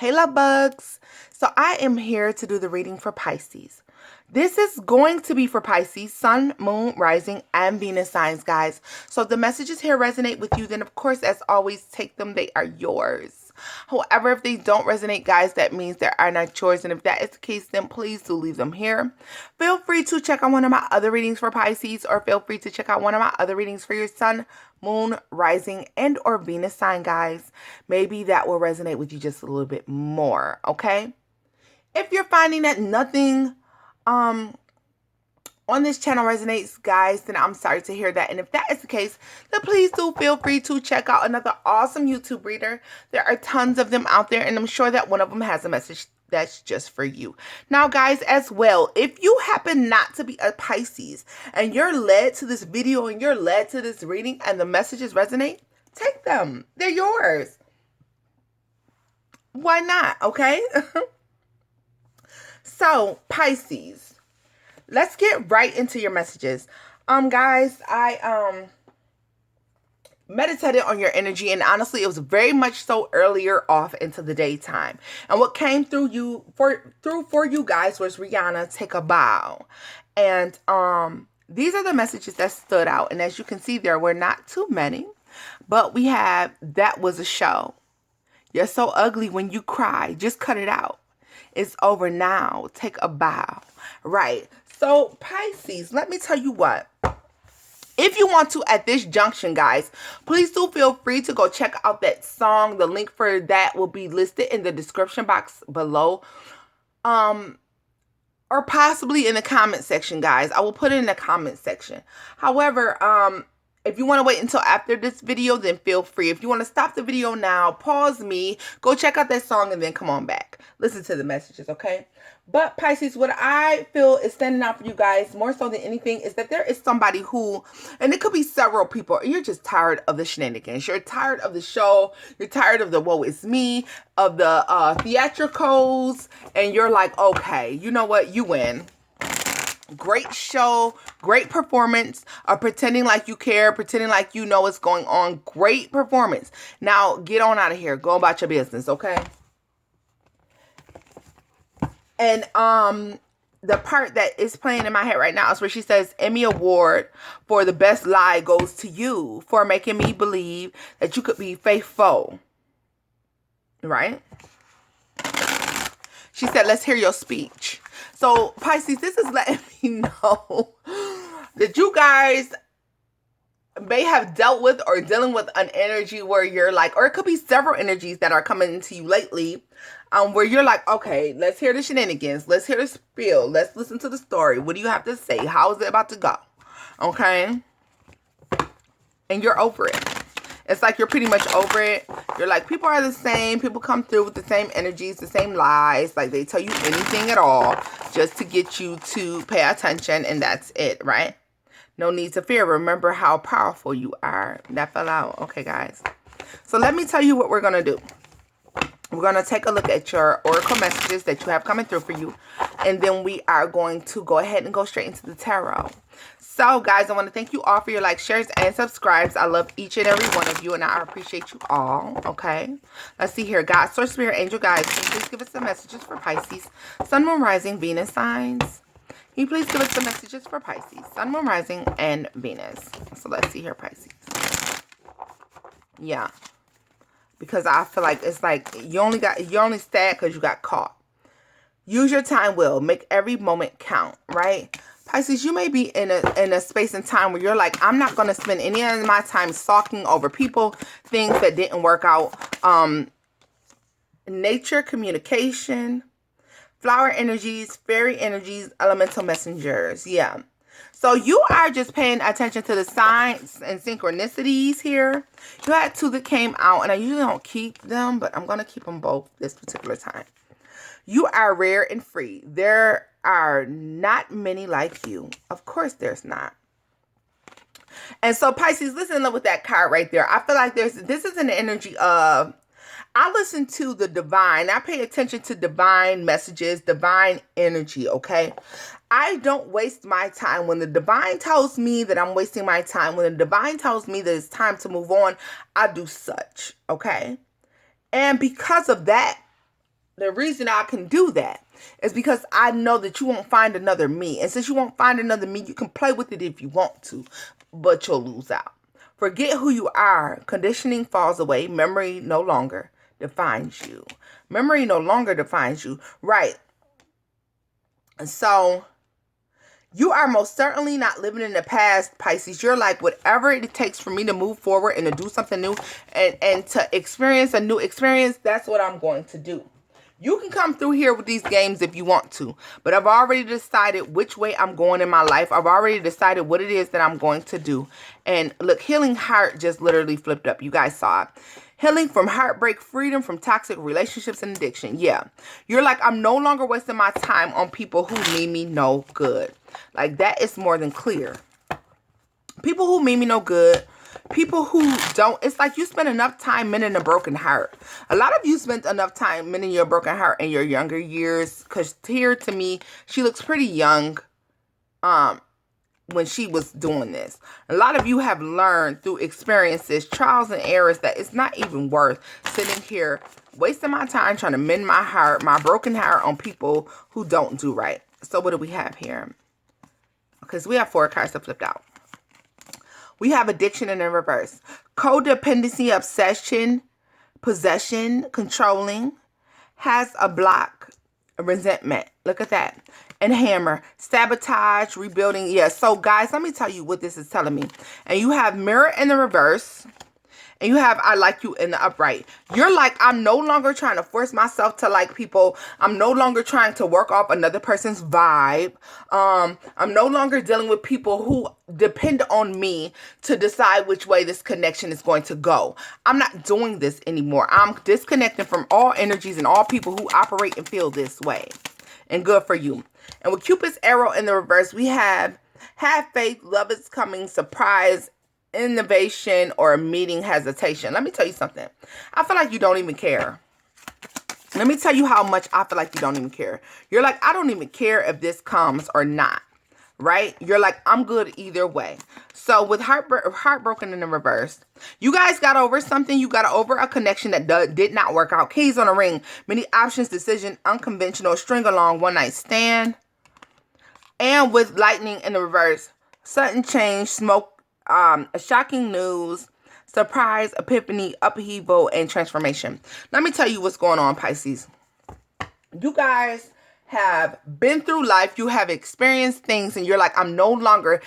Hey love bugs. So I am here to do the reading for Pisces. This is going to be for Pisces, Sun, Moon, Rising, and Venus signs, guys. So if the messages here resonate with you, then of course, as always, take them. They are yours. However, if they don't resonate, guys, that means they are not yours. And if that is the case, then please do leave them here. Feel free to check out one of my other readings for Pisces, or feel free to check out one of my other readings for your Sun, Moon, Rising, and or Venus sign, guys. Maybe that will resonate with you just a little bit more, okay? If you're finding that nothing on this channel resonates, guys, then I'm sorry to hear that. And if that is the case, then please do feel free to check out another awesome YouTube reader. There are tons of them out there, and I'm sure that one of them has a message that's just for you. Now, guys, as well, if you happen not to be a Pisces and you're led to this video and you're led to this reading and the messages resonate, take them. They're yours. Why not? Okay. So, Pisces, let's get right into your messages. Guys, I meditated on your energy, and honestly, it was very much so earlier off into the daytime. And what came through for you guys was Rihanna, Take a Bow. And these are the messages that stood out. And as you can see, there were not too many, but we have That Was a Show. You're so ugly when you cry. Just cut it out. It's over now. Take a bow. Right. So, Pisces, let me tell you what. If you want to, at this junction, guys, please do feel free to go check out that song. The link for that will be listed in the description box below. Or possibly in the comment section, guys. I will put it in the comment section. However, if you want to wait until after this video, then feel free. If you want to stop the video now, pause me, go check out that song, and then come on back. Listen to the messages, okay? But Pisces, what I feel is standing out for you guys more so than anything is that there is somebody who, and it could be several people, you're just tired of the shenanigans. You're tired of the show. You're tired of the woe is me, of the theatricals, and you're like, okay, you know what? You win. Great show, great performance, pretending like you care, pretending like you know what's going on. Great performance. Now, get on out of here. Go about your business, okay? And the part that is playing in my head right now is where she says, Emmy Award for the best lie goes to you for making me believe that you could be faithful. Right? She said, let's hear your speech. So, Pisces, this is letting me know that you guys may have dealt with or dealing with an energy where you're like, or it could be several energies that are coming into you lately, where you're like, okay, let's hear the shenanigans. Let's hear the spiel. Let's listen to the story. What do you have to say? How is it about to go? Okay? And you're over it. It's like you're pretty much over it. You're like, people are the same. People come through with the same energies, the same lies. Like, they tell you anything at all just to get you to pay attention, and that's it, right? No need to fear. Remember how powerful you are. That fell out. Okay, guys. So let me tell you what we're going to do. We're going to take a look at your oracle messages that you have coming through for you. And then we are going to go ahead and go straight into the tarot. So, guys, I want to thank you all for your likes, shares, and subscribes. I love each and every one of you, and I appreciate you all, okay? Let's see here. God, Source, Spirit, Angel, guys, can you please give us the messages for Pisces, Sun, Moon, Rising, Venus signs? Can you please give us the messages for Pisces, Sun, Moon, Rising, and Venus? So, let's see here, Pisces. Yeah. Because I feel like it's like you only sad because you got caught. Use your time well. Make every moment count, right? Pisces, you may be in a space and time where you're like, I'm not going to spend any of my time sulking over people, things that didn't work out. Nature, communication, flower energies, fairy energies, elemental messengers. Yeah. So you are just paying attention to the signs and synchronicities here. You had two that came out, and I usually don't keep them, but I'm going to keep them both this particular time. You are rare and free. There are not many like you. Of course there's not. And so, Pisces, listen with that card right there. I feel like this is an energy of, I listen to the divine. I pay attention to divine messages, divine energy, okay? I don't waste my time. When the divine tells me that I'm wasting my time, when the divine tells me that it's time to move on, I do such, okay? And because of that, the reason I can do that is because I know that you won't find another me. And since you won't find another me, you can play with it if you want to, but you'll lose out. Forget who you are. Conditioning falls away. Memory no longer defines you. Memory no longer defines you. Right. So you are most certainly not living in the past, Pisces. You're like, whatever it takes for me to move forward and to do something new and to experience a new experience, that's what I'm going to do. You can come through here with these games if you want to, but I've already decided which way I'm going in my life. I've already decided what it is that I'm going to do. And look, healing heart just literally flipped up. You guys saw it. Healing from heartbreak, freedom from toxic relationships and addiction. Yeah. You're like, I'm no longer wasting my time on people who mean me no good. Like, that is more than clear. People who mean me no good. People who don't. It's like you spend enough time mending a broken heart. A lot of you spent enough time mending your broken heart in your younger years. Because here, to me, she looks pretty young when she was doing this. A lot of you have learned through experiences, trials and errors, that it's not even worth sitting here wasting my time trying to mend my heart, my broken heart, on people who don't do right. So what do we have here? Because we have 4 cards that flipped out. We have addiction in the reverse. Codependency, obsession, possession, controlling, has a block, resentment. Look at that. And hammer, sabotage, rebuilding. Yeah, so guys, let me tell you what this is telling me. And you have mirror in the reverse. And you have I like you in the upright. You're like, I'm no longer trying to force myself to like people. I'm no longer trying to work off another person's vibe. I'm no longer dealing with people who depend on me to decide which way this connection is going to go. I'm not doing this anymore. I'm disconnecting from all energies and all people who operate and feel this way. And good for you. And with Cupid's arrow in the reverse, we have faith, love is coming, surprise, innovation, or meeting hesitation. Let me tell you something. I feel like you don't even care. Let me tell you how much I feel like you don't even care. You're like, I don't even care if this comes or not. Right? You're like, I'm good either way. So with heartbroken in the reverse, you guys got over something. You got over a connection that did not work out. Keys on a ring. Many options, decision, unconventional, string along, one night stand. And with lightning in the reverse, sudden change, smoke, shocking news, surprise, epiphany, upheaval, and transformation. Let me tell you what's going on, Pisces. You guys have been through life. You have experienced things, and you're like, I'm no longer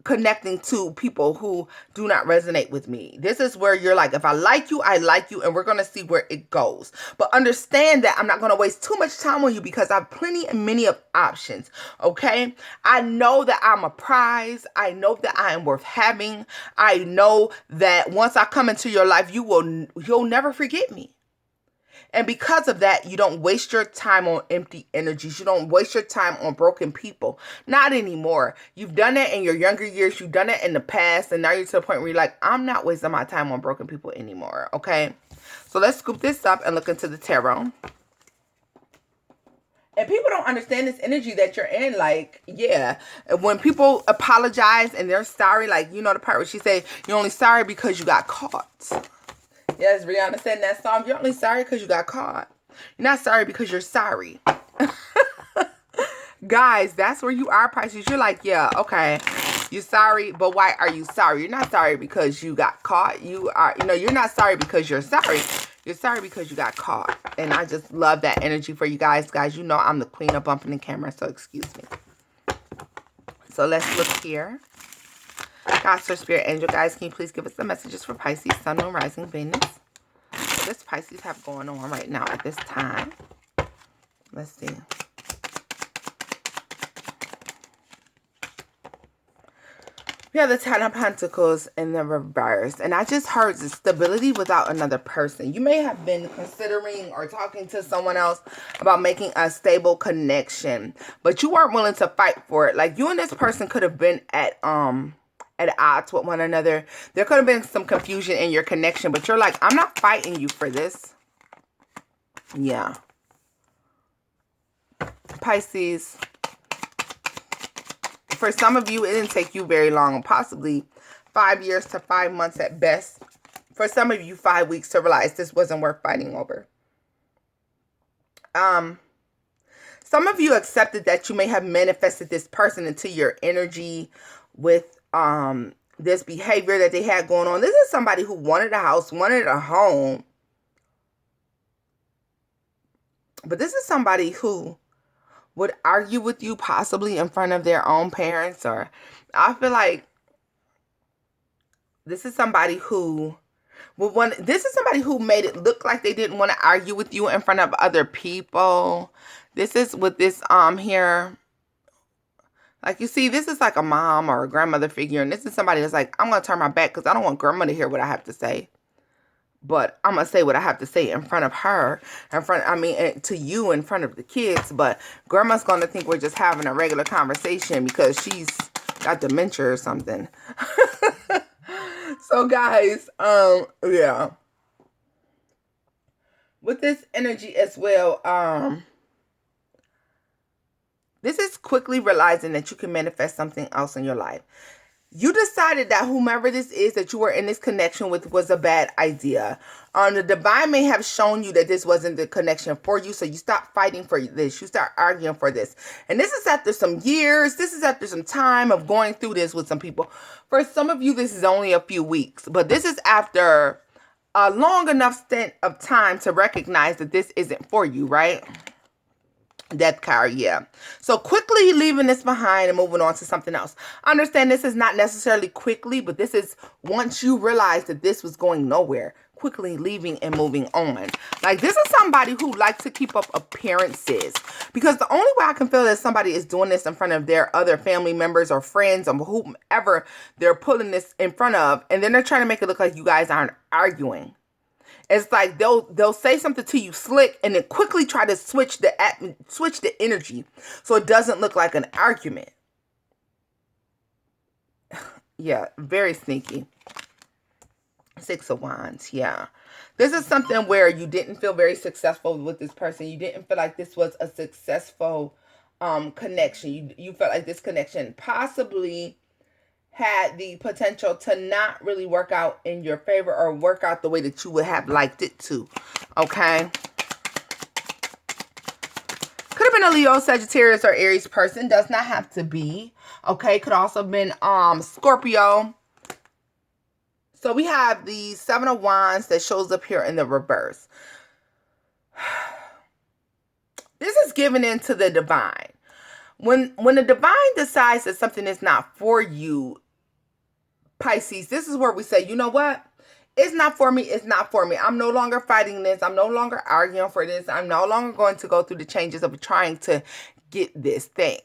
connecting to people who do not resonate with me. This is where you're like, if I like you, I like you, and we're going to see where it goes. But understand that I'm not going to waste too much time on you because I have plenty and many of options, okay? I know that I'm a prize. I know that I am worth having. I know that once I come into your life, you'll never forget me. And because of that, you don't waste your time on empty energies. You don't waste your time on broken people. Not anymore. You've done it in your younger years. You've done it in the past. And now you're to the point where you're like, I'm not wasting my time on broken people anymore. Okay? So let's scoop this up and look into the tarot. And people don't understand this energy that you're in. Like, yeah. When people apologize and they're sorry, like, you know the part where she said, you're only sorry because you got caught. Yes, Rihanna said in that song, you're only sorry because you got caught. You're not sorry because you're sorry. Guys, that's where you are, Pisces. You're like, yeah, okay, you're sorry, but why are you sorry? You're not sorry because you got caught. You're not sorry because you're sorry. You're sorry because you got caught. And I just love that energy for you guys. Guys, you know I'm the queen of bumping the camera, so excuse me. So let's look here. God, Sir, Spirit, Angel, guys, can you please give us the messages for Pisces, Sun, Moon, Rising, Venus? What does Pisces have going on right now at this time? Let's see. We have the Ten of Pentacles in the reverse. And I just heard the stability without another person. You may have been considering or talking to someone else about making a stable connection. But you weren't willing to fight for it. Like, you and this person could have been at odds with one another. There could have been some confusion in your connection, but you're like, I'm not fighting you for this. Yeah. Pisces. For some of you, it didn't take you very long, possibly 5 years to 5 months at best. For some of you, 5 weeks to realize this wasn't worth fighting over. Some of you accepted that you may have manifested this person into your energy with this behavior that they had going on. This is somebody who wanted a house, wanted a home. But this is somebody who would argue with you possibly in front of their own parents. Or I feel like this is somebody who this is somebody who made it look like they didn't want to argue with you in front of other people. This is with this here. Like, you see, this is like a mom or a grandmother figure. And this is somebody that's like, I'm going to turn my back because I don't want grandma to hear what I have to say. But I'm going to say what I have to say in front of her. To you in front of the kids. But grandma's going to think we're just having a regular conversation because she's got dementia or something. So, guys, yeah. With this energy as well, this is quickly realizing that you can manifest something else in your life. You decided that whomever this is that you were in this connection with was a bad idea. The divine may have shown you that this wasn't the connection for you, so you stop fighting for this. You start arguing for this. And this is after some years. This is after some time of going through this with some people. For some of you, this is only a few weeks. But this is after a long enough stint of time to recognize that this isn't for you, right? Death card, yeah. So quickly leaving this behind and moving on to something else. Understand this is not necessarily quickly, but this is once you realize that this was going nowhere. Quickly leaving and moving on. Like, this is somebody who likes to keep up appearances. Because the only way I can feel that somebody is doing this in front of their other family members or friends or whomever they're pulling this in front of. And then they're trying to make it look like you guys aren't arguing. It's like they'll say something to you slick and then quickly try to switch the energy so it doesn't look like an argument. Yeah, very sneaky. 6 of Wands, yeah. This is something where you didn't feel very successful with this person. You didn't feel like this was a successful connection. You felt like this connection possibly had the potential to not really work out in your favor or work out the way that you would have liked it to. Okay. Could have been a Leo, Sagittarius, or Aries person. Does not have to be. Okay. Could also have been Scorpio. So we have the 7 of Wands that shows up here in the reverse. This is giving into the divine. When the divine decides that something is not for you, Pisces, this is where we say, you know what? It's not for me. It's not for me. I'm no longer fighting this. I'm no longer arguing for this. I'm no longer going to go through the changes of trying to get this thing.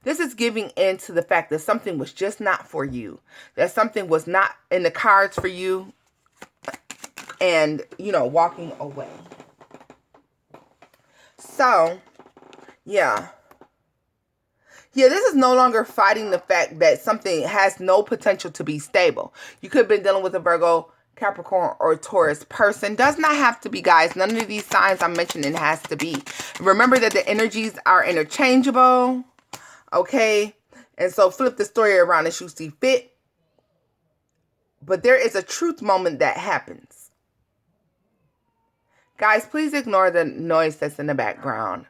This is giving in to the fact that something was just not for you. That something was not in the cards for you. And, walking away. So, yeah. Yeah, this is no longer fighting the fact that something has no potential to be stable. You could have been dealing with a Virgo, Capricorn, or Taurus person. Does not have to be, guys. None of these signs I'm mentioning has to be. Remember that the energies are interchangeable. Okay? And so flip the story around as you see fit. But there is a truth moment that happens. Guys, please ignore the noise that's in the background.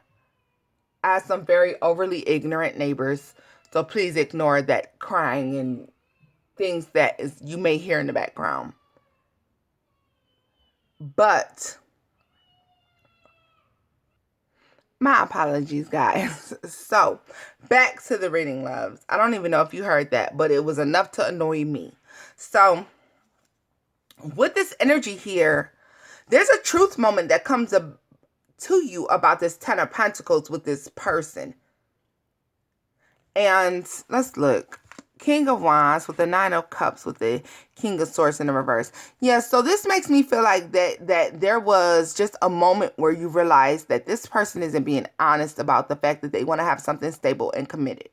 I have some very overly ignorant neighbors, so please ignore that crying and things that you may hear in the background. But my apologies, guys. So back to the reading, loves. I don't even know if you heard that, but it was enough to annoy me. So with this energy here, there's a truth moment that comes up to you about this 10 of Pentacles with this person. And let's look. King of Wands with the 9 of Cups with the King of Swords in the reverse. Yeah, so this makes me feel like that there was just a moment where you realize that this person isn't being honest about the fact that they want to have something stable and committed.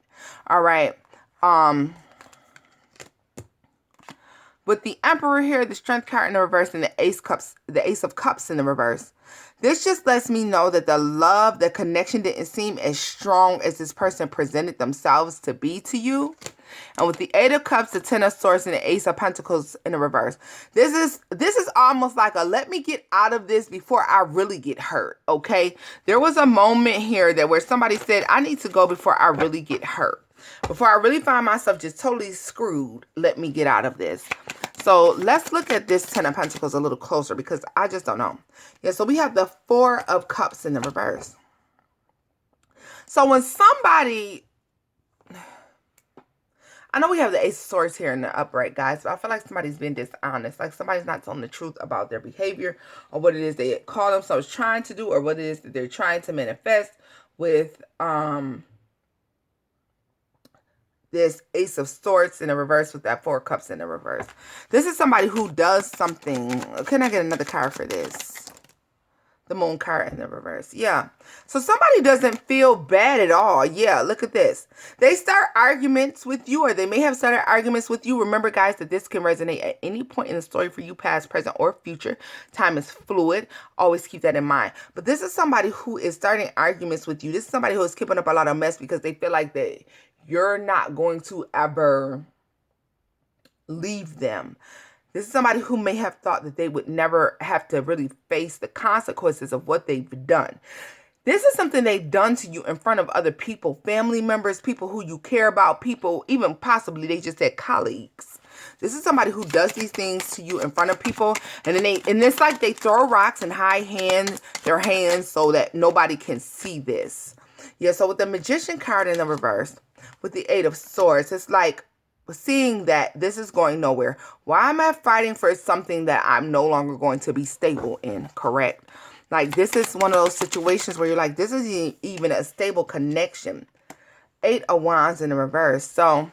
All right. With the Emperor here, the Strength card in the reverse, and the Ace of Cups in the reverse. This just lets me know that the love, the connection didn't seem as strong as this person presented themselves to be to you. And with the Eight of Cups, the Ten of Swords, and the Ace of Pentacles in the reverse. This is almost like a let me get out of this before I really get hurt, okay? There was a moment here that where somebody said, I need to go before I really get hurt. Before I really find myself just totally screwed, let me get out of this. So let's look at this Ten of Pentacles a little closer because I just don't know. Yeah, so we have the Four of Cups in the reverse. So when somebody, I know we have the Ace of Swords here in the upright, guys, but I feel like somebody's being dishonest. Like somebody's not telling the truth about their behavior or what it is they call themselves trying to do or what it is that they're trying to manifest with this Ace of Swords in the reverse with that Four of Cups in the reverse. This is somebody who does something. Can I get another card for this? The Moon card in the reverse. Yeah. So somebody doesn't feel bad at all. Yeah, look at this. They start arguments with you, or they may have started arguments with you. Remember, guys, that this can resonate at any point in the story for you, past, present, or future. Time is fluid. Always keep that in mind. But this is somebody who is starting arguments with you. This is somebody who is keeping up a lot of mess because they feel like that you're not going to ever leave them. This is somebody who may have thought that they would never have to really face the consequences of what they've done. This is something they've done to you in front of other people, family members, people who you care about, people, even possibly they just said colleagues. This is somebody who does these things to you in front of people, and then it's like they throw rocks and hide their hands so that nobody can see this. Yeah, so with the Magician card in the reverse, with the Eight of Swords, it's like seeing that this is going nowhere. Why am I fighting for something that I'm no longer going to be stable in? Correct? Like this is one of those situations where you're like, this isn't even a stable connection. Eight of Wands in the reverse. So,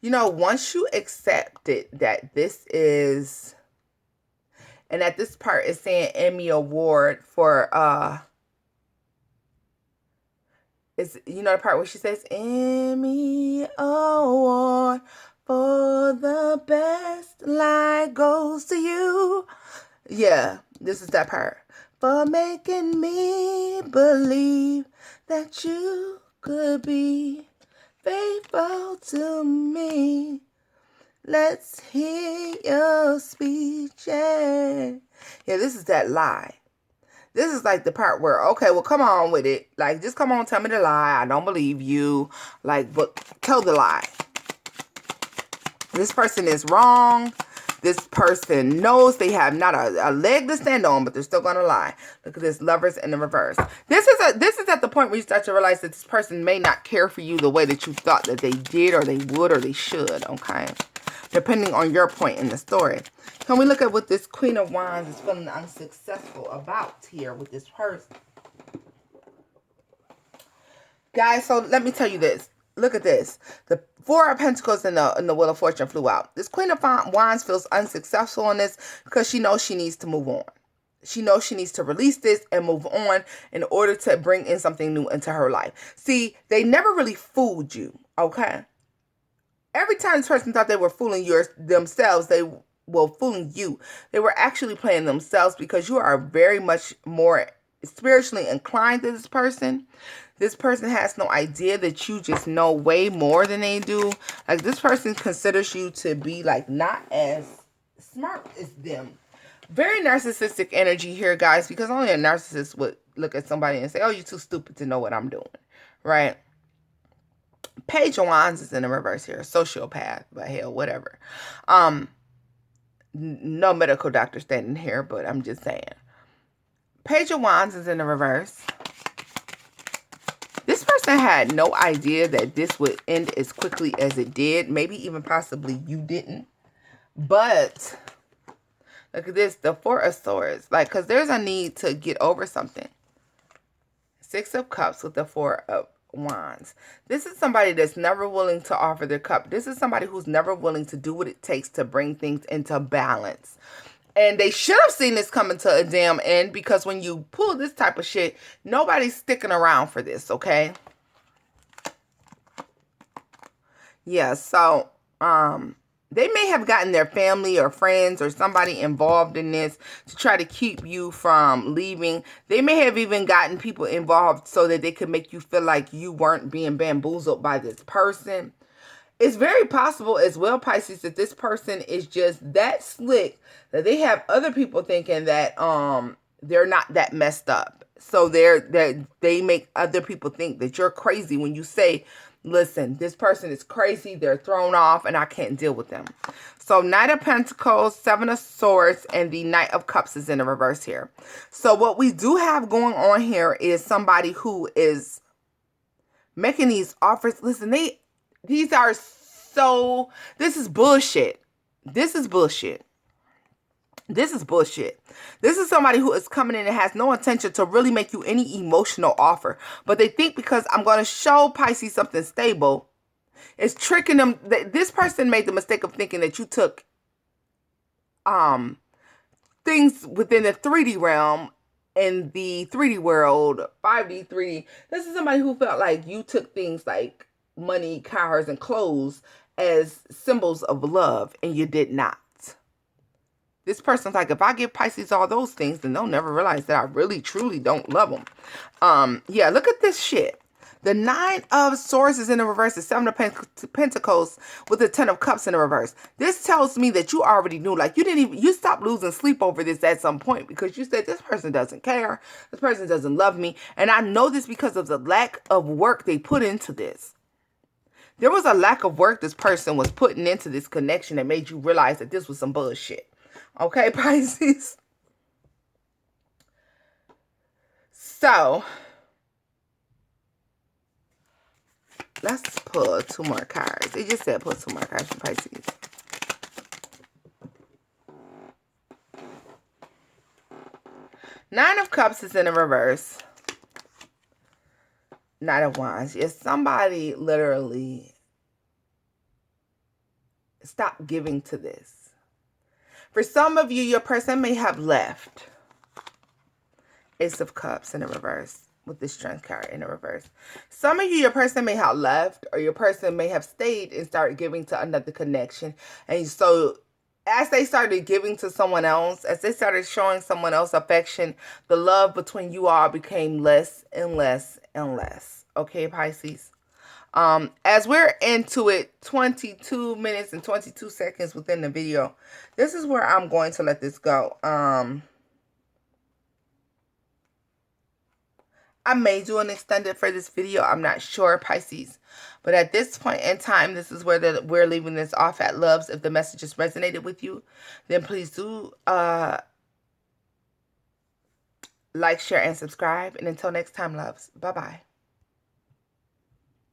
you know, once you accept it, that this is, and that this part is saying Emmy Award for, it's, you know, the part where she says, Emmy Award for the best light goes to you. Yeah, this is that part. For making me believe that you could be faithful to me. Let's hear your speech. Yeah, this is that lie. This is like the part where, okay, well, come on with it. Like, just come on, tell me the lie. I don't believe you. Like, but tell the lie. This person is wrong. This person knows they have not a leg to stand on, but they're still going to lie. Look at this, Lovers in the reverse. This is at the point where you start to realize that this person may not care for you the way that you thought that they did or they would or they should, okay? Depending on your point in the story. Can we look at what this Queen of Wands is feeling unsuccessful about here with this person? Guys, so let me tell you this. Look at this. The Four of Pentacles and the Wheel of Fortune flew out. This Queen of Wands feels unsuccessful in this because she knows she needs to move on. She knows she needs to release this and move on in order to bring in something new into her life. See, they never really fooled you, okay? Every time this person thought they were fooling themselves, they were fooling you. They were actually playing themselves because you are very much more spiritually inclined to this person. This person has no idea that you just know way more than they do. Like, this person considers you to be, like, not as smart as them. Very narcissistic energy here, guys, because only a narcissist would look at somebody and say, oh, you're too stupid to know what I'm doing, right? Page of Wands is in the reverse here. Sociopath, but hell, whatever. No medical doctor standing here, but I'm just saying. Page of Wands is in the reverse. This person had no idea that this would end as quickly as it did. Maybe even possibly you didn't. But look at this, the Four of Swords. Like, because there's a need to get over something. Six of Cups with the Four of Wands. This is somebody that's never willing to offer their cup. This is somebody who's never willing to do what it takes to bring things into balance. And they should have seen this coming to a damn end, because when you pull this type of shit, nobody's sticking around for this, okay? Yeah, so They may have gotten their family or friends or somebody involved in this to try to keep you from leaving. They may have even gotten people involved so that they could make you feel like you weren't being bamboozled by this person. It's very possible as well, Pisces, that this person is just that slick that they have other people thinking that they're not that messed up. So they make other people think that you're crazy when you say, listen, this person is crazy, they're thrown off, and I can't deal with them. So Knight of Pentacles, Seven of Swords, and the Knight of Cups is in the reverse here. So what we do have going on here is somebody who is making these offers. Listen, these are so, this is bullshit. This is bullshit. This is bullshit. This is somebody who is coming in and has no intention to really make you any emotional offer. But they think because I'm going to show Pisces something stable, it's tricking them. This person made the mistake of thinking that you took things within the 3D realm, in the 3D world, 5D, 3D. This is somebody who felt like you took things like money, cars, and clothes as symbols of love, and you did not. This person's like, if I give Pisces all those things, then they'll never realize that I really, truly don't love them. Yeah, look at this shit. The Nine of Swords is in the reverse. The Seven of Pentacles with the Ten of Cups in the reverse. This tells me that you already knew. Like, you stopped losing sleep over this at some point because you said, this person doesn't care. This person doesn't love me. And I know this because of the lack of work they put into this. There was a lack of work this person was putting into this connection that made you realize that this was some bullshit. Okay, Pisces? So, let's pull 2 more cards. They just said pull 2 more cards for Pisces. Nine of Cups is in the reverse. Knight of Wands. Yes, somebody literally stopped giving to this. For some of you, your person may have left. Ace of Cups in the reverse with the Strength card in the reverse. Some of you, your person may have left, or your person may have stayed and started giving to another connection. And so as they started giving to someone else, as they started showing someone else affection, the love between you all became less and less and less. Okay, Pisces? As we're into it, 22 minutes and 22 seconds within the video, this is where I'm going to let this go. I may do an extended for this video. I'm not sure, Pisces. But at this point in time, this is where we're leaving this off at, loves. If the message has resonated with you, then please do like, share, and subscribe. And until next time, loves, bye-bye.